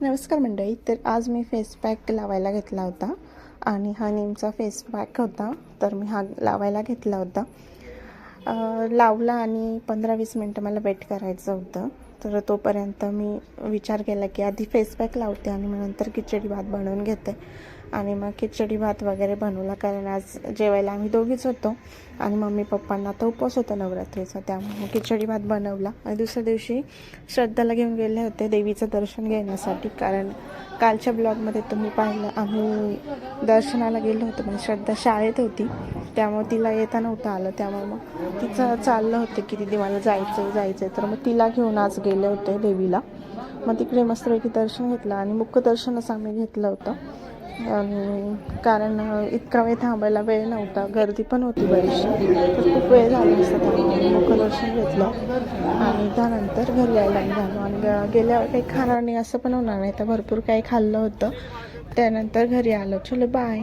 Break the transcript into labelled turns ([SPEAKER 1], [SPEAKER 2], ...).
[SPEAKER 1] नमस्कार मंडळी. तर आज मी फेस पॅक लावायला घेतला होता आणि हा नीमचा फेस पॅक होता. तर मी हा लावायला घेतला होता. लावला आणि 15-20 मिनटं मला वेट करायचं होतं. तर तोपर्यंत मी विचार केला की आधी फेस पॅक लावते आणि मग नंतर खिचडी भात बनवून घेते. आणि मग खिचडी भात वगैरे बनवला, कारण आज जेवायला आम्ही दोघीच होतो आणि मम्मी पप्पांना तर उपवास होता नवरात्रीचा, त्यामुळे खिचडी भात बनवला. आणि दुसऱ्या दिवशी श्रद्धाला घेऊन गेले होते देवीचं दर्शन घेण्यासाठी, कारण कालच्या ब्लॉगमध्ये तुम्ही पाहिलं आम्ही दर्शनाला गेलो होतो. म्हणजे श्रद्धा शाळेत होती, त्यामुळे तिला येता नव्हतं आलं. त्यामुळे मग तिचं चाललं होतं की दीदी मला जायचं. तर मग तिला घेऊन आज गेले होते देवीला. मग तिकडे मस्तपैकी दर्शन घेतलं आणि मुख्यदर्शनच आम्ही घेतलं होतं. आणि कारण इतका वेळ थांबायला वेळ नव्हता, गर्दी पण होती बरीचशी, तर खूप वेळ झाला असता. त्यामुळे मुखदर्शन घेतलं आणि त्यानंतर घरी यायला निघालो. आणि गेल्यावर काही खाणार नाही असं पण होणार नाही, तर भरपूर काही खाल्लं होतं. त्यानंतर घरी आलो. चलो बाय.